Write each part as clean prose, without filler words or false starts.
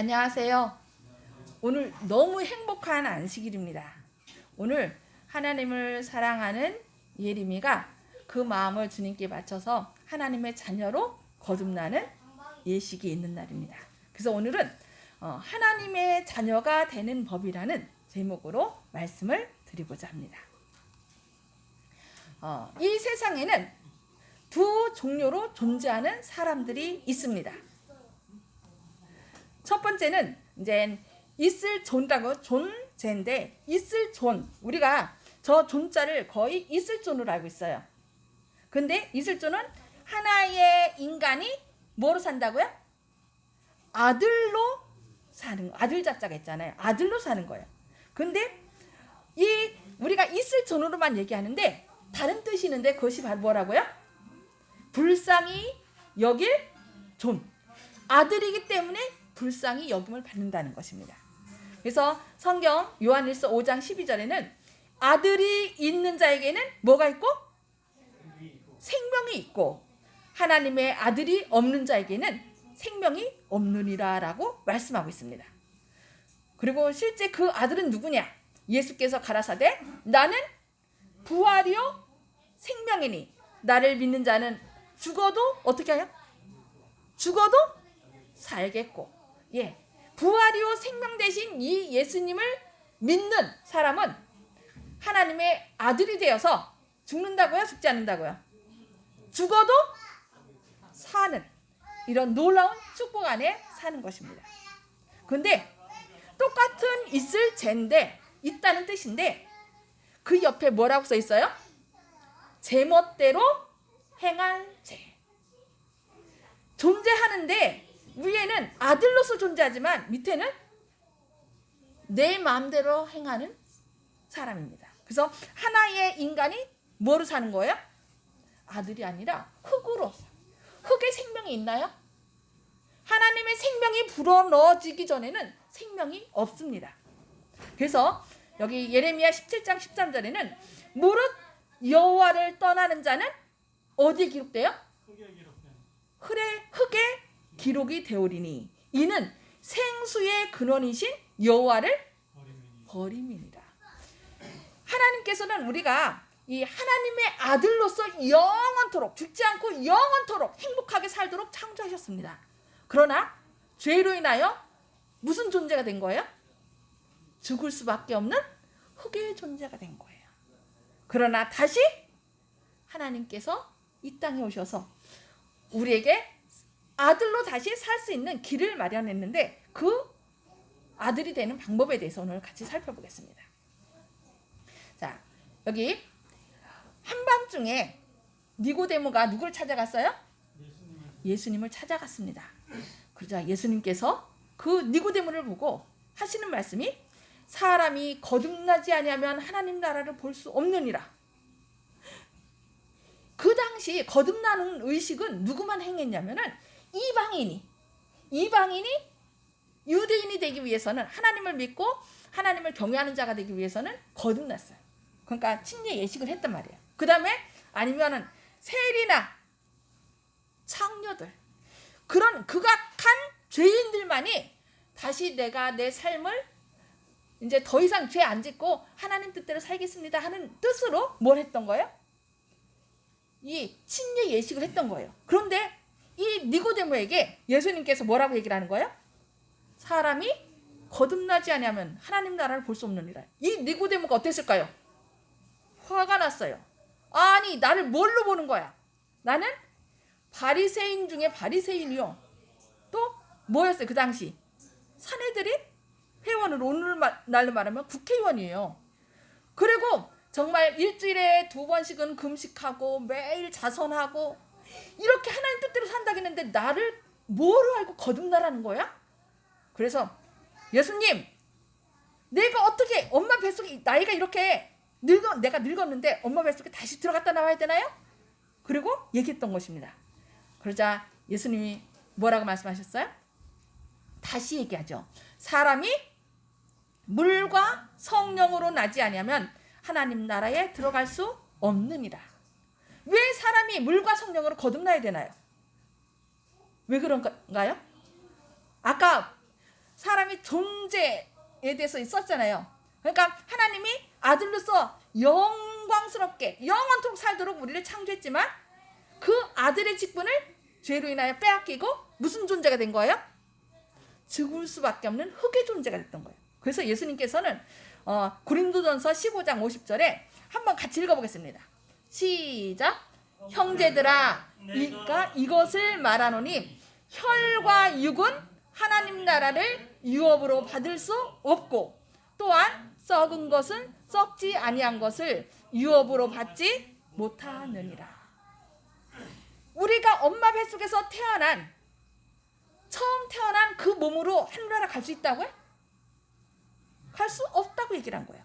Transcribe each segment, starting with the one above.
안녕하세요. 오늘 너무 행복한 안식일입니다. 오늘 하나님을 사랑하는 예림이가 그 마음을 주님께 바쳐서 하나님의 자녀로 거듭나는 예식이 있는 날입니다. 그래서 오늘은 하나님의 자녀가 되는 법이라는 제목으로 말씀을 드리고자 합니다. 이 세상에는 두 종류로 존재하는 사람들이 있습니다. 첫 번째는 이제 있을 존이라고 존재인데, 있을 존, 우리가 저 존자를 거의 있을 존으로 알고 있어요. 근데 있을 존은 하나의 인간이 뭐로 산다고요? 아들로 사는 거. 아들 자자가 있잖아요. 아들로 사는 거예요. 근데 이 우리가 있을 존으로만 얘기하는데 다른 뜻이 있는데 그것이 바로 뭐라고요? 불쌍히 여길 존. 아들이기 때문에 불쌍히 여김을 받는다는 것입니다. 그래서 성경 요한일서 5장 12절에는 아들이 있는 자에게는 뭐가 있고? 생명이 있고, 하나님의 아들이 없는 자에게는 생명이 없느니라 라고 말씀하고 있습니다. 그리고 실제 그 아들은 누구냐? 예수께서 가라사대 나는 부활이요 생명이니 나를 믿는 자는 죽어도 어떻게 해요? 죽어도 살겠고, 부활이요 생명 대신 이 예수님을 믿는 사람은 하나님의 아들이 되어서 죽는다고요? 죽지 않는다고요? 죽어도 사는 이런 놀라운 축복 안에 사는 것입니다. 근데 똑같은 있을 죄인데, 있다는 뜻인데 그 옆에 뭐라고 써 있어요? 제멋대로 행할 죄. 존재하는데 위에는 아들로서 존재하지만 밑에는 내 마음대로 행하는 사람입니다. 그래서 하나의 인간이 뭐로 사는 거예요? 아들이 아니라 흙으로. 흙에 생명이 있나요? 하나님의 생명이 불어넣어지기 전에는 생명이 없습니다. 그래서 여기 예레미야 17장 13절에는 무릇 여호와를 떠나는 자는 어디에 기록돼요? 흙에 기록이 되오리니 이는 생수의 근원이신 여호와를 버림이니라. 하나님께서는 우리가 이 하나님의 아들로서 영원토록 죽지 않고 영원토록 행복하게 살도록 창조하셨습니다. 그러나 죄로 인하여 무슨 존재가 된 거예요? 죽을 수밖에 없는 흙의 존재가 된 거예요. 그러나 다시 하나님께서 이 땅에 오셔서 우리에게 아들로 다시 살 수 있는 길을 마련했는데 그 아들이 되는 방법에 대해서 오늘 같이 살펴보겠습니다. 자, 여기 한밤중에 니고데모가 누구를 찾아갔어요? 예수님을 찾아갔습니다. 그러자 예수님께서 그 니고데모를 보고 하시는 말씀이 사람이 거듭나지 아니하면 하나님 나라를 볼 수 없느니라. 그 당시 거듭나는 의식은 누구만 행했냐면은 이방인이 유대인이 되기 위해서는, 하나님을 믿고 하나님을 경외하는 자가 되기 위해서는 거듭났어요. 그러니까 침례 예식을 했단 말이에요. 그 다음에 아니면은 세리나 창녀들, 그런 극악한 죄인들만이 다시 내가 내 삶을 이제 더 이상 죄 안 짓고 하나님 뜻대로 살겠습니다 하는 뜻으로 뭘 했던 거예요? 이 침례 예식을 했던 거예요. 그런데 이 니고데모에게 예수님께서 뭐라고 얘기를 하는 거예요? 사람이 거듭나지 아니하면 하나님 나라를 볼 수 없느니라. 이 니고데모가 어땠을까요? 화가 났어요. 아니, 나를 뭘로 보는 거야? 나는 바리새인 중에 바리새인이요. 또 뭐였어요? 그 당시 산헤드린 회원으로, 오늘날로 말하면 국회의원이에요. 그리고 정말 일주일에 2번씩은 금식하고 매일 자선하고 이렇게 하나님 뜻대로 산다고 했는데 나를 뭐로 알고 거듭나라는 거야? 그래서 예수님, 내가 어떻게 엄마 뱃속에 나이가 이렇게 내가 늙었는데 엄마 뱃속에 다시 들어갔다 나와야 되나요? 그리고 얘기했던 것입니다. 그러자 예수님이 뭐라고 말씀하셨어요? 다시 얘기하죠. 사람이 물과 성령으로 나지 아니하면 하나님 나라에 들어갈 수 없느니라. 왜 사람이 물과 성령으로 거듭나야 되나요? 왜 그런가요? 아까 하나님의 존재에 대해서 썼잖아요. 그러니까 하나님이 아들로서 영광스럽게 영원토록 살도록 우리를 창조했지만 그 아들의 직분을 죄로 인하여 빼앗기고 무슨 존재가 된 거예요? 죽을 수밖에 없는 흙의 존재가 됐던 거예요. 그래서 예수님께서는 고린도전서 15장 50절에 한번 같이 읽어보겠습니다. 시작. 형제들아, 그러니까 이것을 말하노니 혈과 육은 하나님 나라를 유업으로 받을 수 없고 또한 썩은 것은 썩지 아니한 것을 유업으로 받지 못하느니라. 우리가 엄마 뱃속에서 처음 태어난 그 몸으로 하늘나라 갈 수 있다고요? 갈 수 없다고 얘기를 한 거예요.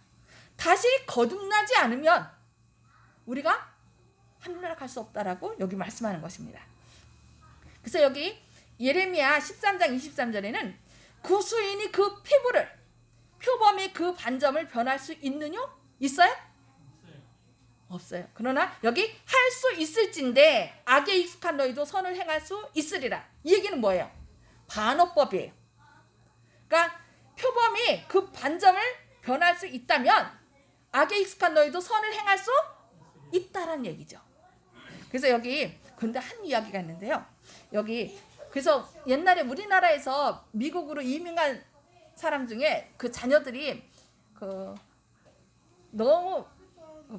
다시 거듭나지 않으면 우리가 하늘나라 갈 수 없다라고 여기 말씀하는 것입니다. 그래서 여기 예레미야 13장 23절에는 구수인이 그 피부를 표범이 그 반점을 변할 수 있느냐? 있어요? 없어요. 그러나 여기 할 수 있을진데 악에 익숙한 너희도 선을 행할 수 있으리라. 이 얘기는 뭐예요? 반어법이에요. 그러니까 표범이 그 반점을 변할 수 있다면 악에 익숙한 너희도 선을 행할 수 있다라는 얘기죠. 그래서 여기 근데 한 이야기가 있는데요. 여기 그래서 옛날에 우리나라에서 미국으로 이민간 사람 중에 그 자녀들이 너무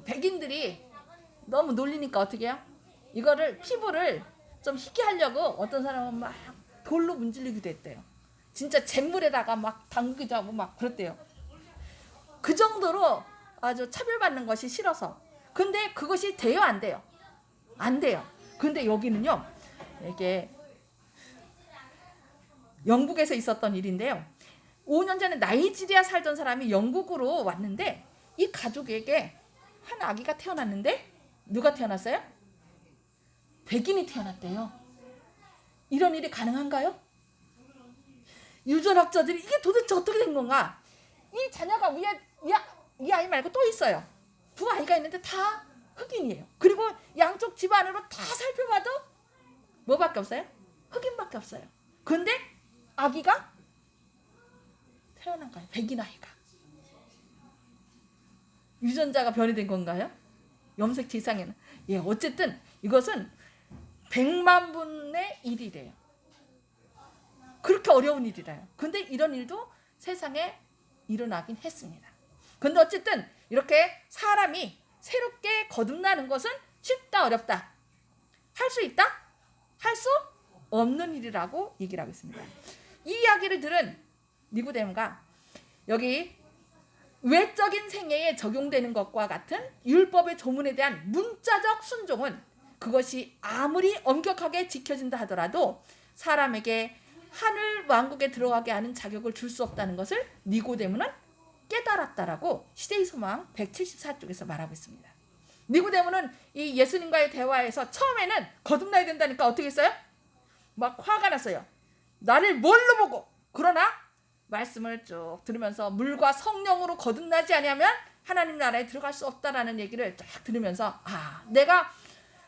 백인들이 너무 놀리니까 어떻게 해요? 이거를 피부를 좀 희게 하려고 어떤 사람은 막 돌로 문질르기도 했대요. 진짜 잿물에다가 막 담그기도 하고 막 그랬대요. 그 정도로 아주 차별받는 것이 싫어서. 근데 그것이 돼요, 안 돼요? 안 돼요. 근데 여기는요, 이게 영국에서 있었던 일인데요. 5년 전에 나이지리아 살던 사람이 영국으로 왔는데 이 가족에게 한 아기가 태어났는데 누가 태어났어요? 백인이 태어났대요. 이런 일이 가능한가요? 유전학자들이 이게 도대체 어떻게 된 건가? 이 자녀가 이 아이 말고 또 있어요. 두 아이가 있는데 다 흑인이에요. 그리고 양쪽 집안으로 다 살펴봐도 뭐밖에 없어요? 흑인밖에 없어요. 근데 아기가 태어난 거예요. 백인 아이가. 유전자가 변이된 건가요? 염색체 이상에는. 예, 어쨌든 이것은 100만 분의 1이래요. 그렇게 어려운 일이래요. 근데 이런 일도 세상에 일어나긴 했습니다. 근데 어쨌든 이렇게 사람이 새롭게 거듭나는 것은 쉽다 어렵다? 할 수 있다? 할 수 없는 일이라고 얘기를 하고 있습니다. 이 이야기를 들은 니고데모가 여기 외적인 생애에 적용되는 것과 같은 율법의 조문에 대한 문자적 순종은 그것이 아무리 엄격하게 지켜진다 하더라도 사람에게 하늘 왕국에 들어가게 하는 자격을 줄 수 없다는 것을 니고데모는 깨달았다라고 시대의 소망 174쪽에서 말하고 있습니다. 니고데모는 이 예수님과의 대화에서 처음에는 거듭나야 된다니까 어떻게 했어요? 막 화가 났어요. 나를 뭘로 보고. 그러나 말씀을 쭉 들으면서 물과 성령으로 거듭나지 아니하면 하나님 나라에 들어갈 수 없다라는 얘기를 쫙 들으면서 내가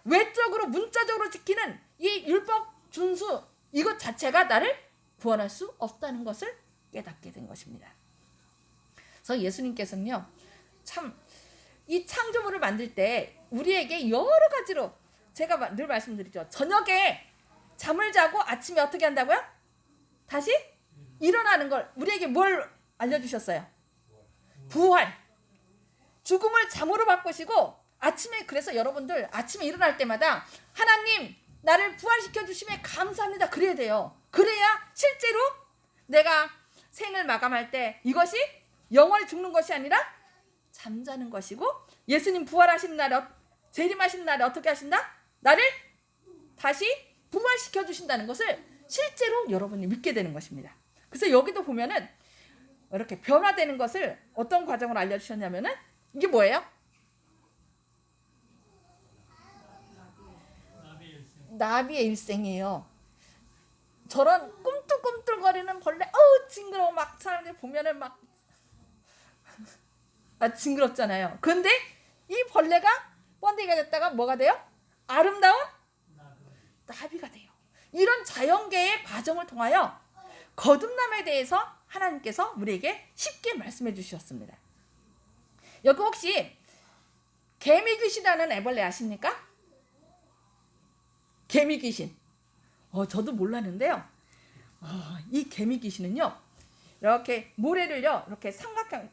외적으로 문자적으로 지키는 이 율법 준수 이것 자체가 나를 구원할 수 없다는 것을 깨닫게 된 것입니다. 그래서 예수님께서는요, 참 이 창조물을 만들 때 우리에게 여러 가지로 제가 늘 말씀드리죠. 저녁에 잠을 자고 아침에 어떻게 한다고요? 다시 일어나는 걸 우리에게 뭘 알려주셨어요? 부활. 죽음을 잠으로 바꾸시고 아침에 그래서 여러분들 아침에 일어날 때마다 하나님 나를 부활시켜 주심에 감사합니다. 그래야 돼요. 그래야 실제로 내가 생을 마감할 때 이것이 영원히 죽는 것이 아니라 잠자는 것이고 예수님 부활하신 날에 재림하신 날에 어떻게 하신다? 나를 다시 부활시켜 주신다는 것을 실제로 여러분이 믿게 되는 것입니다. 그래서 여기도 보면은 이렇게 변화되는 것을 어떤 과정으로 알려주셨냐면은 이게 뭐예요? 나비의 일생이에요. 저런 꿈틀꿈틀거리는 벌레, 징그러워 막 사람들 보면은 막 징그럽잖아요. 근데 이 벌레가 번데기가 됐다가 뭐가 돼요? 아름다운 나비가 돼요. 이런 자연계의 과정을 통하여 거듭남에 대해서 하나님께서 우리에게 쉽게 말씀해 주셨습니다. 여기 혹시 개미 귀신이라는 애벌레 아십니까? 개미 귀신. 저도 몰랐는데요. 이 개미 귀신은요, 이렇게 모래를요, 이렇게 삼각형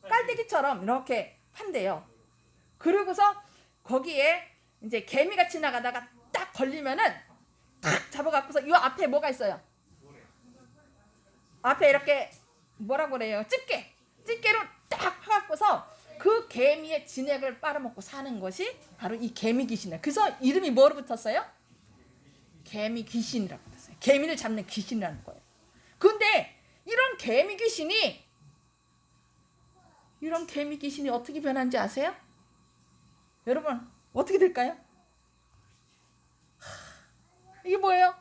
깔때기처럼 이렇게 판대요. 그러고서 거기에 이제 개미가 지나가다가 딱 걸리면은 딱 잡아갖고서 이 앞에 뭐가 있어요? 앞에 이렇게 뭐라고 그래요? 집게로 딱 해갖고서 그 개미의 진액을 빨아먹고 사는 것이 바로 이 개미 귀신이에요. 그래서 이름이 뭐로 붙었어요? 개미 귀신이라고 붙었어요. 개미를 잡는 귀신이라는 거예요. 근데 이런 개미 귀신이 어떻게 변하는지 아세요? 여러분 어떻게 될까요? 이게 뭐예요?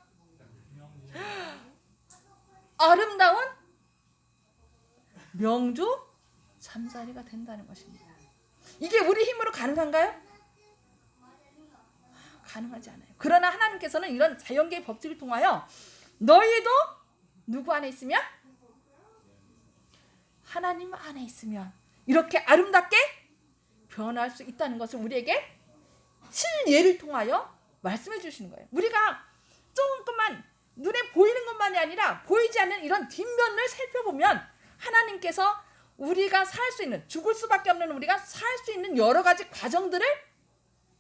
아름다운 명주 잠자리가 된다는 것입니다. 이게 우리 힘으로 가능한가요? 가능하지 않아요. 그러나 하나님께서는 이런 자연계의 법칙을 통하여 너희도 누구 안에 있으면? 하나님 안에 있으면 이렇게 아름답게 변할 수 있다는 것을 우리에게 실예를 통하여 말씀해 주시는 거예요. 우리가 조금만 눈에 보이는 것만이 아니라 보이지 않는 이런 뒷면을 살펴보면 하나님께서 우리가 살 수 있는, 죽을 수밖에 없는 우리가 살 수 있는 여러 가지 과정들을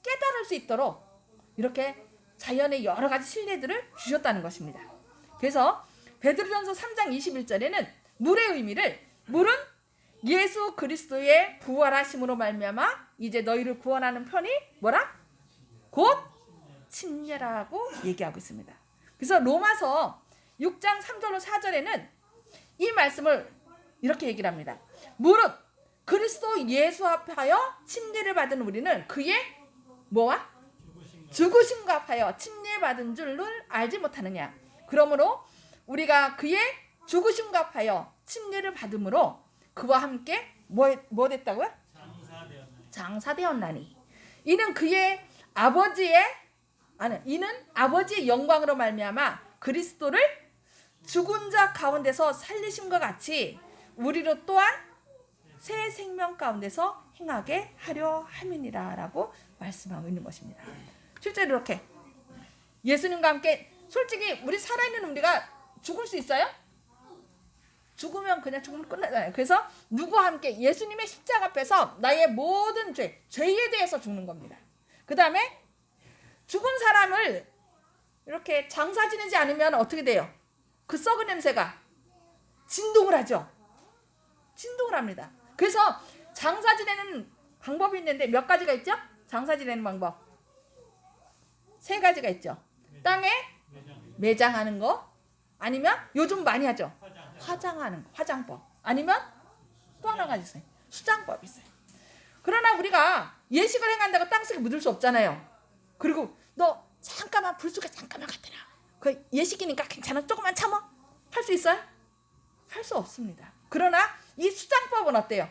깨달을 수 있도록 이렇게 자연의 여러 가지 실례들을 주셨다는 것입니다. 그래서 베드로전서 3장 21절에는 물의 의미를, 물은 예수 그리스도의 부활하심으로 말미암아 이제 너희를 구원하는 편이 뭐라? 곧 침례라고 얘기하고 있습니다. 그래서 로마서 6장 3절로 4절에는 이 말씀을 이렇게 얘기를 합니다. 무릇 그리스도 예수 앞하여 침례를 받은 우리는 그의 뭐와? 죽으심과 합하여 침례받은 줄을 알지 못하느냐. 그러므로 우리가 그의 죽으심과 합하여 침례를 받음으로 그와 함께 뭐 됐다고요? 장사되었나니. 이는 아버지의 영광으로 말미암아 그리스도를 죽은 자 가운데서 살리심과 같이 우리로 또한 새 생명 가운데서 행하게 하려 함이니라 라고 말씀하고 있는 것입니다. 실제로 이렇게 예수님과 함께, 솔직히 우리 살아있는 우리가 죽을 수 있어요? 죽으면 그냥 죽으면 끝나잖아요. 그래서 누구와 함께? 예수님의 십자가 앞에서 나의 모든 죄에 대해서 죽는 겁니다. 그 다음에 죽은 사람을 이렇게 장사 지내지 않으면 어떻게 돼요? 그 썩은 냄새가 진동을 하죠. 진동을 합니다. 그래서 장사 지내는 방법이 있는데 몇 가지가 있죠? 장사 지내는 방법 3가지가 있죠. 땅에 매장하는 거, 아니면 요즘 많이 하죠. 화장하는 거, 화장법. 아니면 또 하나가 있어요. 수장법이 있어요. 그러나 우리가 예식을 행한다고 땅속에 묻을 수 없잖아요. 그리고 너 잠깐만 불 속에 잠깐만 갔더라. 그 예식이니까 괜찮아. 조금만 참아. 할 수 있어요? 할 수 없습니다. 그러나 이 수장법은 어때요?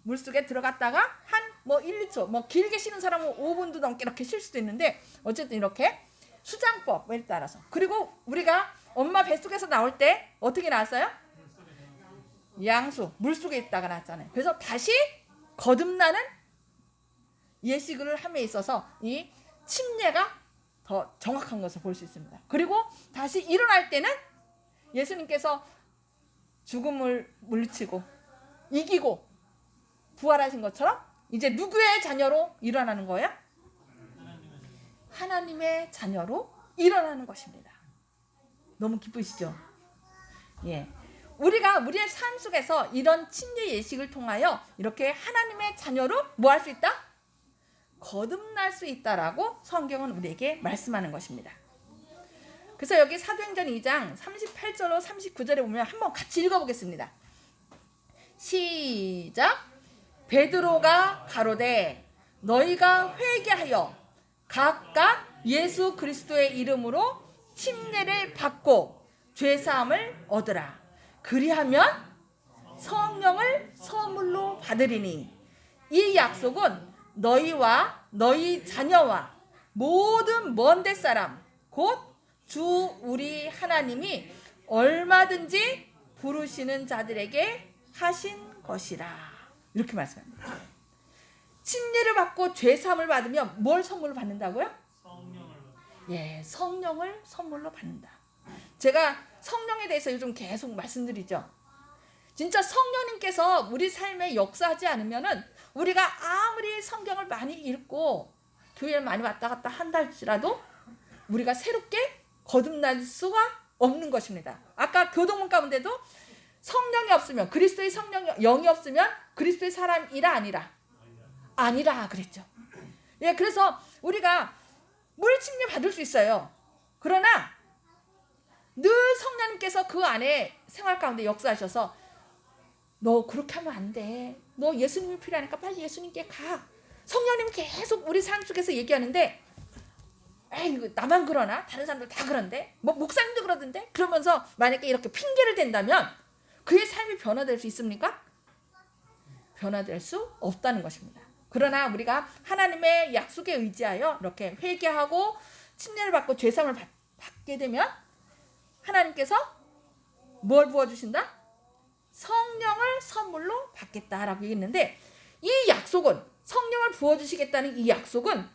물속에 들어갔다가 한 1, 2초, 길게 쉬는 사람은 5분도 넘게 이렇게 쉴 수도 있는데 어쨌든 이렇게 수장법에 따라서. 그리고 우리가 엄마 뱃속에서 나올 때 어떻게 나왔어요? 양수, 물속에 있다가 나왔잖아요. 그래서 다시 거듭나는 예식을 함에 있어서 이 침례가 더 정확한 것을 볼 수 있습니다. 그리고 다시 일어날 때는 예수님께서 죽음을 물리치고 이기고 부활하신 것처럼 이제 누구의 자녀로 일어나는 거예요? 하나님의 자녀로 일어나는 것입니다. 너무 기쁘시죠? 예. 우리가 우리의 삶 속에서 이런 침례 예식을 통하여 이렇게 하나님의 자녀로 뭐 할 수 있다? 거듭날 수 있다라고 성경은 우리에게 말씀하는 것입니다. 그래서 여기 사도행전 2장 38절로 39절에 보면 한번 같이 읽어보겠습니다. 시작. 베드로가 가로되 너희가 회개하여 각각 예수 그리스도의 이름으로 침례를 받고 죄사함을 얻으라. 그리하면 성령을 선물로 받으리니 이 약속은 너희와 너희 자녀와 모든 먼 데 사람 곧 주 우리 하나님이 얼마든지 부르시는 자들에게 하신 것이라. 이렇게 말씀합니다. 침례를 받고 죄사함을 받으면 뭘 선물로 받는다고요? 예, 성령을 선물로 받는다. 제가 성령에 대해서 요즘 계속 말씀드리죠. 진짜 성령님께서 우리 삶에 역사하지 않으면은 우리가 아무리 성경을 많이 읽고 교회를 많이 왔다 갔다 한다 할지라도 우리가 새롭게 거듭날 수가 없는 것입니다. 아까 교동문 가운데도 성령이 없으면, 그리스도의 영이 없으면 그리스도의 사람이라 아니라? 아니라 그랬죠. 예, 그래서 우리가 물 침례 받을 수 있어요. 그러나 늘 성령님께서 그 안에 생활 가운데 역사하셔서 너 그렇게 하면 안 돼. 너 예수님이 필요하니까 빨리 예수님께 가. 성령님 계속 우리 삶 속에서 얘기하는데 에이, 나만 그러나? 다른 사람들 다 그런데? 뭐 목사님도 그러던데? 그러면서 만약에 이렇게 핑계를 댄다면 그의 삶이 변화될 수 있습니까? 변화될 수 없다는 것입니다. 그러나 우리가 하나님의 약속에 의지하여 이렇게 회개하고 침례를 받고 죄사함을 받게 되면 하나님께서 뭘 부어주신다? 성령을 선물로 받겠다라고 얘기했는데, 이 약속은, 성령을 부어주시겠다는 이 약속은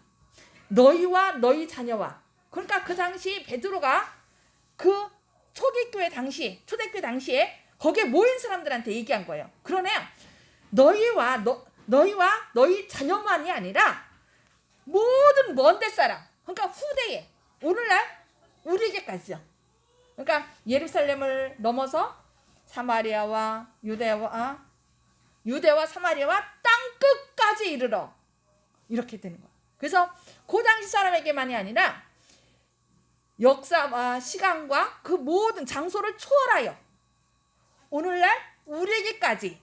너희와 너희 자녀와, 그러니까 그 당시 베드로가 그 초대교회 당시에 거기에 모인 사람들한테 얘기한 거예요. 그러네, 너희와 너희 자녀만이 아니라 모든 먼데 사람, 그러니까 후대에, 오늘날 우리에게까지요. 그러니까 예루살렘을 넘어서 사마리아와 유대와 사마리아와 땅 끝까지 이르러, 이렇게 되는 거예요. 그래서 그 당시 사람에게만이 아니라 역사와 시간과 그 모든 장소를 초월하여 오늘날 우리에게까지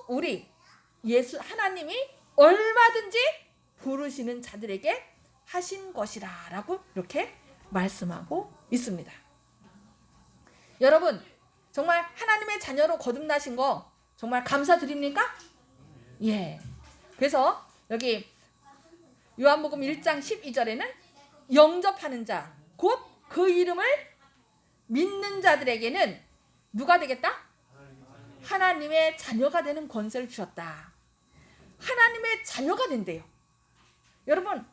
우리 예수 하나님이 얼마든지 부르시는 자들에게 하신 것이라 라고 이렇게 말씀하고 있습니다. 여러분, 정말 하나님의 자녀로 거듭나신 거 정말 감사드립니까? 예. 그래서 여기 요한복음 1장 12절에는 영접하는 자, 곧 그 이름을 믿는 자들에게는 누가 되겠다? 하나님의 자녀가 되는 권세를 주셨다. 하나님의 자녀가 된대요. 여러분,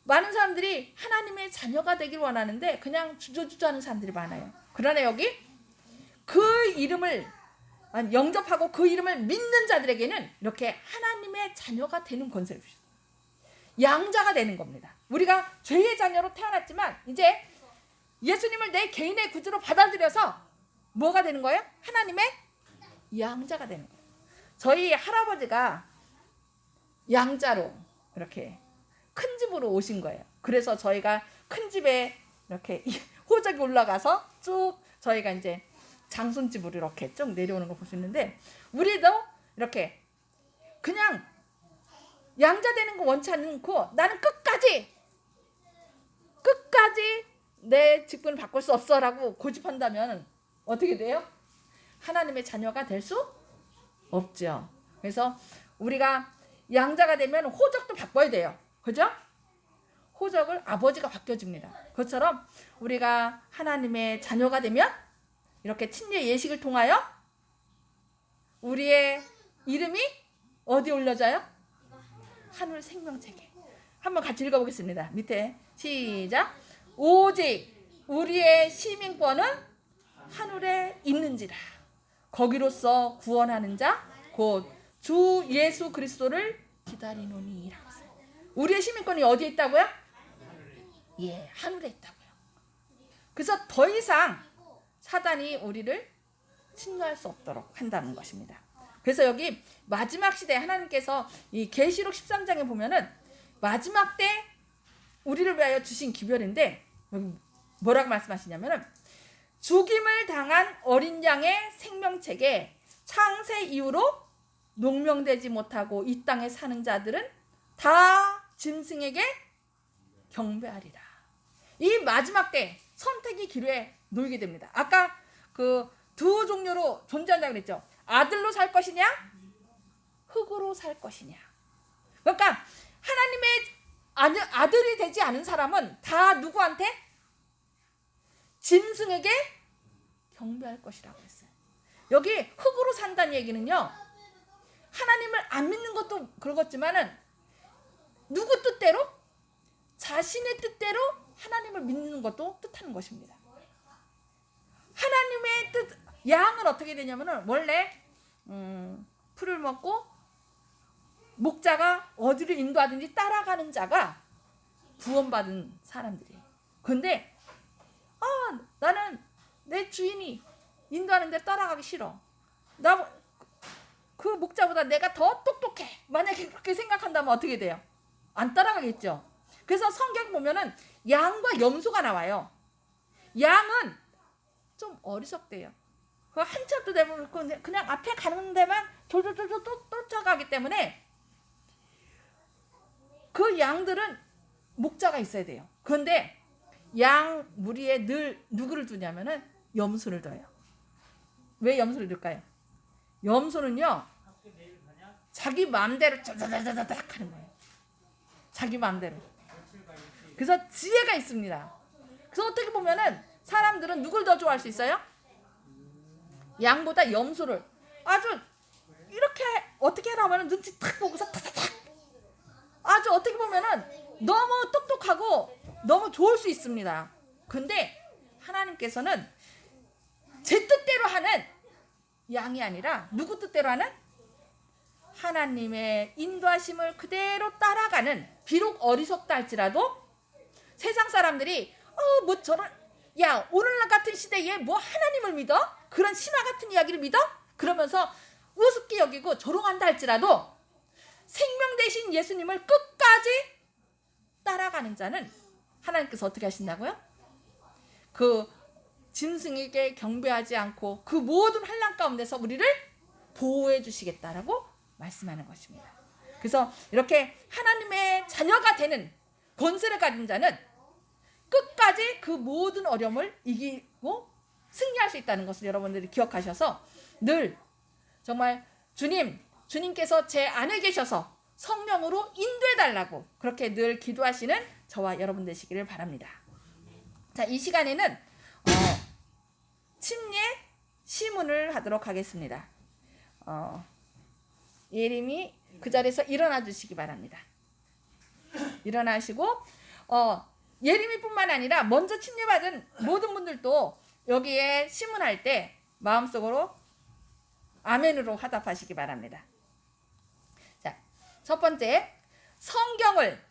많은 사람들이 하나님의 자녀가 되길 원하는데 그냥 주저주저하는 사람들이 많아요. 그러나 여기 그 이름을 영접하고 그 이름을 믿는 자들에게는 이렇게 하나님의 자녀가 되는 권세를 주셨어요. 양자가 되는 겁니다. 우리가 죄의 자녀로 태어났지만 이제 예수님을 내 개인의 구주로 받아들여서 뭐가 되는 거예요? 하나님의 양자가 되는 거예요. 저희 할아버지가 양자로 이렇게 큰 집으로 오신 거예요. 그래서 저희가 큰 집에 이렇게 호적이 올라가서 쭉 저희가 이제 장손집으로 이렇게 쭉 내려오는 거 볼 수 있는데, 우리도 이렇게 그냥 양자 되는 거 원치 않고 나는 끝까지 내 직분을 바꿀 수 없어라고 고집한다면 어떻게 돼요? 하나님의 자녀가 될 수 없죠. 그래서 우리가 양자가 되면 호적도 바꿔야 돼요. 그죠? 호적을 아버지가 바뀌어줍니다. 그것처럼 우리가 하나님의 자녀가 되면 이렇게 침례 예식을 통하여 우리의 이름이 어디 올려져요? 하늘 생명책에. 한번 같이 읽어보겠습니다. 밑에 시작. 오직 우리의 시민권은 하늘에 있는지라. 거기로서 구원하는 자 곧 주 예수 그리스도를 기다리노니. 우리의 시민권이 어디에 있다고요? 예, 하늘에 있다고요. 그래서 더 이상 사단이 우리를 침노할 수 없도록 한다는 것입니다. 그래서 여기 마지막 시대에 하나님께서 이 계시록 13장에 보면은 마지막 때 우리를 위하여 주신 기별인데, 여기 뭐라고 말씀하시냐면은 죽임을 당한 어린 양의 생명책에 창세 이후로 농명되지 못하고 이 땅에 사는 자들은 다 짐승에게 경배하리라. 이 마지막 때 선택의 기로에 놓이게 됩니다. 아까 그 두 종류로 존재한다고 그랬죠. 아들로 살 것이냐, 흙으로 살 것이냐. 그러니까 하나님의 아들이 되지 않은 사람은 다 누구한테? 짐승에게 경배할 것이라고 했어요. 여기 흙으로 산다는 얘기는요, 하나님을 안 믿는 것도 그렇지만은 누구 뜻대로? 자신의 뜻대로 하나님을 믿는 것도 뜻하는 것입니다. 하나님의 뜻, 양은 어떻게 되냐면은 원래 풀을 먹고 목자가 어디를 인도하든지 따라가는 자가 구원받은 사람들이에요. 근데 나는 내 주인이 인도하는 데 따라가기 싫어. 나 그 목자보다 내가 더 똑똑해. 만약에 그렇게 생각한다면 어떻게 돼요? 안 따라가겠죠. 그래서 성경 보면은 양과 염소가 나와요. 양은 좀 어리석대요. 그 한참도 되면 그냥 앞에 가는 데만 졸졸졸졸 쫓아가기 때문에 그 양들은 목자가 있어야 돼요. 그런데 양 무리에 늘 누구를 두냐면은 염소를 둬요. 왜 염소를 둘까요? 염소는요, 자기 마음대로 짜자자자작 하는 거예요. 자기 마음대로. 그래서 지혜가 있습니다. 그래서 어떻게 보면은 사람들은 누굴 더 좋아할 수 있어요? 양보다 염소를. 아주 이렇게 어떻게 하라면 눈치 탁 보고서 탁탁탁. 아주 어떻게 보면은 너무 똑똑하고 너무 좋을 수 있습니다. 근데 하나님께서는 제 뜻대로 하는 양이 아니라 누구 뜻대로 하는? 하나님의 인도하심을 그대로 따라가는, 비록 어리석다 할지라도 세상 사람들이 뭐 저런, 야 오늘날 같은 시대에 뭐 하나님을 믿어? 그런 신화 같은 이야기를 믿어? 그러면서 우습게 여기고 조롱한다 할지라도 생명 되신 예수님을 끝까지 따라가는 자는 하나님께서 어떻게 하신다고요? 그 짐승에게 경배하지 않고 그 모든 환난 가운데서 우리를 보호해 주시겠다라고 말씀하는 것입니다. 그래서 이렇게 하나님의 자녀가 되는 권세를 가진 자는 끝까지 그 모든 어려움을 이기고 승리할 수 있다는 것을 여러분들이 기억하셔서 늘 정말 주님께서 제 안에 계셔서 성령으로 인도해 달라고 그렇게 늘 기도하시는 저와 여러분 되시기를 바랍니다. 자, 이 시간에는 침례 시문을 하도록 하겠습니다. 예림이 그 자리에서 일어나 주시기 바랍니다. 일어나시고 예림이뿐만 아니라 먼저 침례받은 모든 분들도 여기에 시문할 때 마음속으로 아멘으로 화답하시기 바랍니다. 자, 첫 번째, 성경을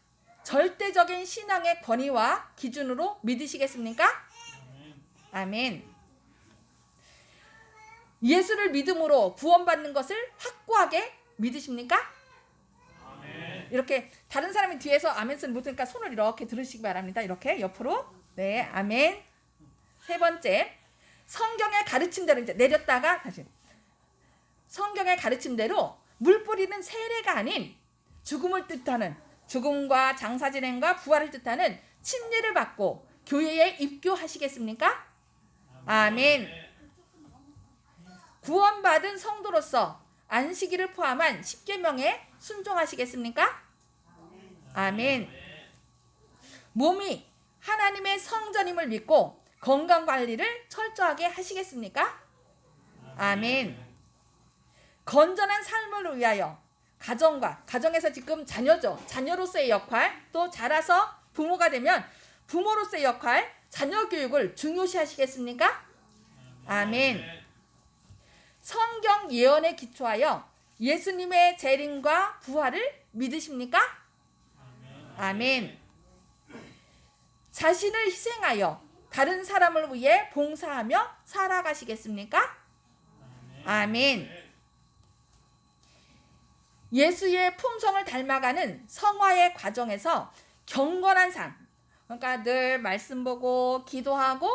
절대적인 신앙의 권위와 기준으로 믿으시겠습니까? 아멘. 예수를 믿음으로 구원받는 것을 확고하게 믿으십니까? 아멘. 이렇게 다른 사람이 뒤에서 아멘 소리 못하니까 손을 이렇게 들으시기 바랍니다. 이렇게 옆으로. 네, 아멘. 세 번째, 성경의 가르침대로 이제 내렸다가 다시. 성경의 가르침대로 물 뿌리는 세례가 아닌 죽음을 뜻하는, 죽음과 장사진행과 부활을 뜻하는 침례를 받고 교회에 입교하시겠습니까? 아멘. 구원받은 성도로서 안식일을 포함한 10계명에 순종하시겠습니까? 아멘. 몸이 하나님의 성전임을 믿고 건강관리를 철저하게 하시겠습니까? 아멘. 건전한 삶을 위하여 가정에서 지금 자녀죠. 자녀로서의 역할, 또 자라서 부모가 되면 부모로서의 역할, 자녀 교육을 중요시 하시겠습니까? 아멘. 성경 예언에 기초하여 예수님의 재림과 부활을 믿으십니까? 아멘. 자신을 희생하여 다른 사람을 위해 봉사하며 살아가시겠습니까? 아멘. 예수의 품성을 닮아가는 성화의 과정에서 경건한 삶, 그러니까 늘 말씀 보고 기도하고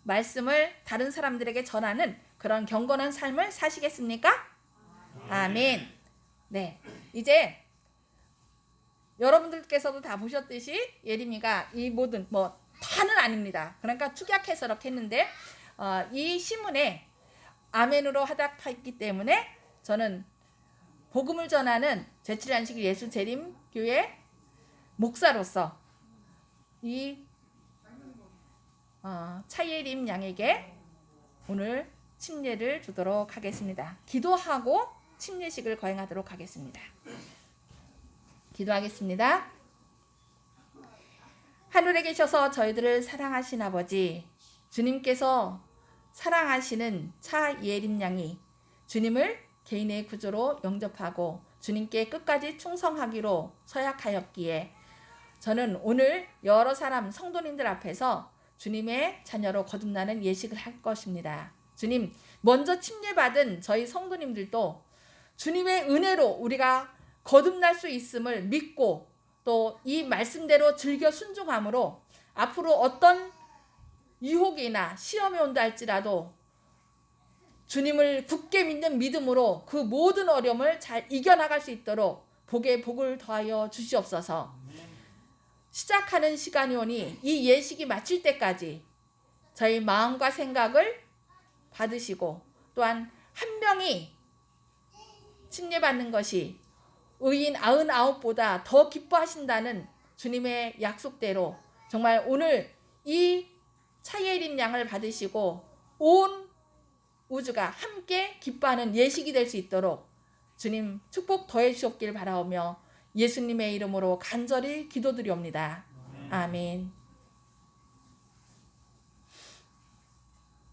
말씀을 다른 사람들에게 전하는 그런 경건한 삶을 사시겠습니까? 아멘. 네, 이제 여러분들께서도 다 보셨듯이 예림이가 이 모든 다는 아닙니다. 그러니까 축약해서 이렇게 했는데 이 시문에 아멘으로 화답했기 때문에 저는 복음을 전하는 제7안식 예수 재림교회 목사로서 이 차예림 양에게 오늘 침례를 주도록 하겠습니다. 기도하고 침례식을 거행하도록 하겠습니다. 기도하겠습니다. 하늘에 계셔서 저희들을 사랑하신 아버지, 주님께서 사랑하시는 차예림 양이 주님을 개인의 구주로 영접하고 주님께 끝까지 충성하기로 서약하였기에 저는 오늘 여러 사람 성도님들 앞에서 주님의 자녀로 거듭나는 예식을 할 것입니다. 주님, 먼저 침례받은 저희 성도님들도 주님의 은혜로 우리가 거듭날 수 있음을 믿고 또 이 말씀대로 즐겨 순종함으로 앞으로 어떤 유혹이나 시험이 온다 할지라도 주님을 굳게 믿는 믿음으로 그 모든 어려움을 잘 이겨나갈 수 있도록 복에 복을 더하여 주시옵소서. 시작하는 시간이 오니 이 예식이 마칠 때까지 저희 마음과 생각을 받으시고 또한 한 명이 침례받는 것이 의인 99보다 더 기뻐하신다는 주님의 약속대로 정말 오늘 이 차예림 양을 받으시고 온 우주가 함께 기뻐하는 예식이 될 수 있도록 주님 축복 더해 주옵길 바라오며 예수님의 이름으로 간절히 기도드리옵니다. 아멘.